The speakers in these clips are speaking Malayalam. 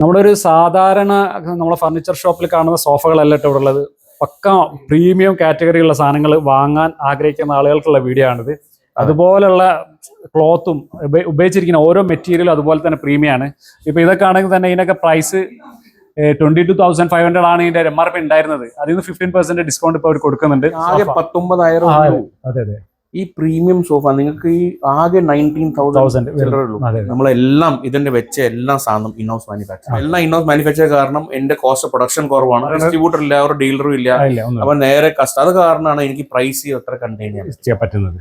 നമ്മളൊരു സാധാരണ നമ്മളെ ഫർണിച്ചർ ഷോപ്പിൽ കാണുന്ന സോഫകളല്ല കേട്ടോ ഇവിടെ ഉള്ളത്. പക്ക പ്രീമിയം കാറ്റഗറിയുള്ള സാധനങ്ങൾ വാങ്ങാൻ ആഗ്രഹിക്കുന്ന ആളുകൾക്കുള്ള വീഡിയോ ആണിത്. അതുപോലുള്ള ക്ലോത്തും ഉപയോഗിച്ചിരിക്കുന്ന ഓരോ മെറ്റീരിയലും അതുപോലെ തന്നെ പ്രീമിയം ആണ്. ഇപ്പൊ ഇതൊക്കെ ആണെങ്കിൽ തന്നെ ഇതിനൊക്കെ പ്രൈസ് 22,500 ആണ് ഇതിന്റെ MRP ഉണ്ടായിരുന്നത്. അതിൽ നിന്ന് 15% ഡിസ്കൗണ്ട് ഇപ്പോൾ അവർ കൊടുക്കുന്നുണ്ട്. ആകെ 19,000. അതെ അതെ. ഈ പ്രീമിയം സോഫ നിങ്ങൾക്ക് ഈ ആകെ 19,000 നമ്മളെല്ലാം ഇതിന്റെ വെച്ച എല്ലാ സാധനം ഇൻഹൗസ് മാനുഫാക്ചർ, എല്ലാം ഇൻഹൗസ് മാനുഫാക്ചർ. കാരണം എന്റെ കോസ്റ്റ് ഓഫ് പ്രൊഡക്ഷൻ കുറവാണ്, ഡിസ്ട്രിബ്യൂട്ടർ ഇല്ല, ഒരു ഡീലറും ഇല്ല. അപ്പൊ നേരെ അത് കാരണമാണ് എനിക്ക് പ്രൈസ് എത്ര കണ്ടെയ്ൻ ചെയ്യാൻ പറ്റുന്നത്.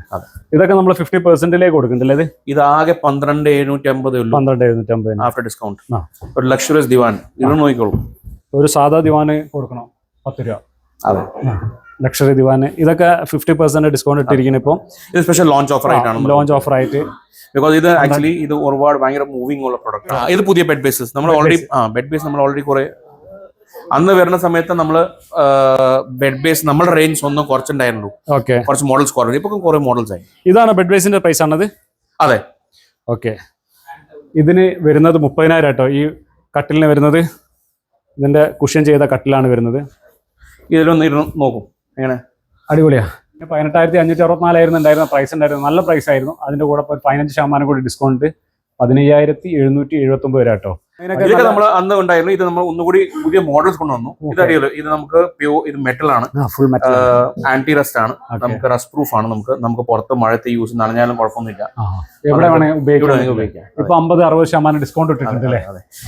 ഇതൊക്കെ നമ്മൾ 50% കൊടുക്കുന്നുണ്ടല്ലേ? ഇത് ആകെ 12,750 ഉള്ളൂ. 12,750 ആഫ്റ്റർ ഡിസ്കൗണ്ട്. ഒരു ലക്ഷറിയസ് ദിവാൻ ഇത് നോക്കിക്കോളൂ. ഒരു സാധാ ദിവാന് കൊടുക്കണം 10 രൂപ. അതെ, ലക്ഷറി ദിവാന്. ഇതൊക്കെ 50% ഡിസ്കൗണ്ട് ഇട്ടിരിക്കുന്നു. ഇപ്പം ഇത് സ്പെഷ്യൽ ലോഞ്ച് ഓഫർ ആയിട്ടാണ്. ലോഞ്ച് ഓഫർ ആയിട്ട്, ബിക്കോസ് ഇത് ആക്ച്വലി ഇത് ഒരുപാട് ഭയങ്കര മൂവിംഗ് ഉള്ള പ്രൊഡക്റ്റ്. ഇത് പുതിയ ബെഡ് ബേസസ് നമ്മൾ ഓൾറെഡി ബെഡ് ബേസ് നമ്മൾ ഓൾറെഡി കുറെ അന്ന് വരുന്ന സമയത്ത് നമ്മൾ ബെഡ് ബേസ് നമ്മുടെ റേഞ്ച് ഒന്നും കുറച്ചുണ്ടായിരുന്നു. ഓക്കെ, കുറച്ച് മോഡൽസ് കുറവ്, ഇപ്പൊ കുറെ മോഡൽസ് ആയി. ഇതാണ് ബെഡ് ബേസിന്റെ പ്രൈസ് ആണത്? അതെ. ഓക്കെ, ഇതിന് വരുന്നത് 30,000 കേട്ടോ. ഈ കട്ടിലിന് വരുന്നത്, ഇതിന്റെ കുഷ്യൻ ചെയ്ത കട്ടിലാണ് വരുന്നത്. ഇതിലൊന്ന് നോക്കും എങ്ങനെ അടിപൊളിയാ. 18,564 ആയിരുന്നു ഉണ്ടായിരുന്ന പ്രൈസ് ഉണ്ടായിരുന്നു. നല്ല പ്രൈസ് ആയിരുന്നു. അതിന്റെ കൂടെ 15% കൂടി ഡിസ്കൗണ്ട് 15,779 കേട്ടോ. ഇതൊക്കെ നമ്മൾ അന്ന് ഉണ്ടായിരുന്നു. ഇത് നമ്മൾ ഒന്നുകൂടി പുതിയ മോഡൽസ് കൊണ്ടുവന്നു. ഇതറിയാലോ, ഇത് നമുക്ക് ഇത് മെറ്റൽ ആണ്, ഫുൾ മെറ്റൽ, ആന്റി റസ്റ്റ് ആണ്, നമുക്ക് റസ്റ്റ് പ്രൂഫ് ആണ്. നമുക്ക് പുറത്ത് മഴത്തെ യൂസ് നനഞ്ഞാലും കുഴപ്പമൊന്നുമില്ല, എവിടെ വേണമെങ്കിൽ ഉപയോഗിക്കാം. ഇപ്പൊ 50-60% ഡിസ്കൗണ്ട് ഇട്ടിട്ടുണ്ട് അല്ലേ?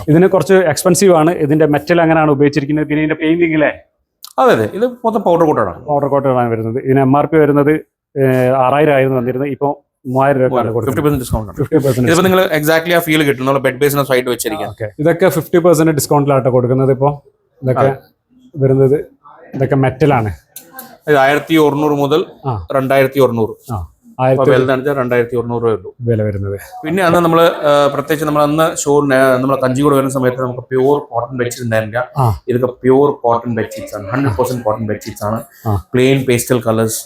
ഇതിന് കുറച്ച് എക്സ്പെൻസീവ് ആണ്. ഇതിന്റെ മെറ്റൽ അങ്ങനെയാണ് ഉപയോഗിച്ചിരിക്കുന്നത്. പിന്നെ ഇതിന്റെ പെയിന്റിംഗ് അല്ലേ? അതെ അതെ, ഇത് മൊത്തം പൗഡർ കോട്ടാണ്. പൗഡർ കോട്ടാണ് വരുന്നത്. ഇതിന് MRP വരുന്നത് 6,000 ആയിരുന്നു വന്നിരുന്നത്. ഇപ്പൊ 3,000 രൂപ 50% ഡിസ്കൗണ്ട്. 50% നിങ്ങൾ എക്സാക്ട്ലി ആ ഫീൽ കിട്ടും. നമ്മൾ ബെഡ് ബേസിന് സൈഡ് വെച്ചിരിക്കാം. ഇതൊക്കെ 50% ഡിസ്കൗണ്ടിലാട്ടോ കൊടുക്കുന്നത്. ഇപ്പൊ ഇതൊക്കെ വരുന്നത്, ഇതൊക്കെ മെറ്റലാണ്. 1,100 മുതൽ 2,100. 2,100 വില വരുന്നത്. പിന്നെ അന്ന് നമ്മള് പ്രത്യേകിച്ച് നമ്മൾ അന്ന് നമ്മളെ കഞ്ചികൂടെ വരുന്ന സമയത്ത് നമുക്ക് പ്യൂർ കോട്ടൺ ബെഡ്ഷീറ്റ് ഉണ്ടായിരുന്നില്ല. ഇതൊക്കെ പ്യൂർ കോട്ടൺ ബെഡ്ഷീറ്റ്സ് ആണ്. 100% കോട്ടൺ ബെഡ്ഷീറ്റ്സ് ആണ്. Plain pastel colours.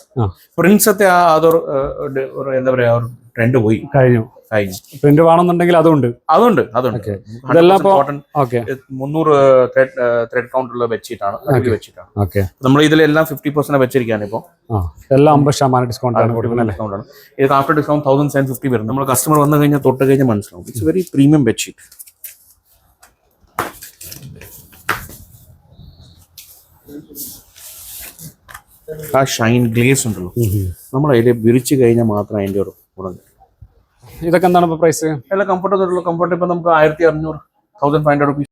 പ്രിന്റ്സത്തെ അതൊരു എന്താ പറയാ, ഒരു ട്രെൻഡ് പോയി കഴിഞ്ഞു. പ്രിന്റ് വേണമെന്നുണ്ടെങ്കിൽ അതുണ്ട്. ഇതെല്ലാം 300 ത്രെഡ് കൗണ്ടുള്ള ബെഡ്ഷീറ്റ് ആണ്. നമ്മൾ ഇതിലെല്ലാം 50% വെച്ചിരിക്കുകയാണ്. ഇപ്പൊ എല്ലാം 50% ഡിസ്കൗണ്ട് ആണ് കൊടുക്കുന്നത്. ഇത് ആഫ്റ്റർ ഡിസ്കൗണ്ട് 1,750 വരും. നമ്മൾ കസ്റ്റമർ വന്നു കഴിഞ്ഞാൽ തൊട്ട് കഴിഞ്ഞാൽ മനസ്സിലാവും. It's very premium bedsheet. ആ ഷൈൻ ഗ്ലേസ് ഉണ്ടല്ലോ, നമ്മൾ അതിൽ വിരിച്ചു കഴിഞ്ഞാൽ മാത്രം അതിന്റെ ഒരു ഗുണം. ഇതൊക്കെ എന്താണ് പ്രൈസ്? എല്ലാം കംഫർട്ട് ഇപ്പൊ നമുക്ക് 1,600 1,500 റുപ്പീസ്.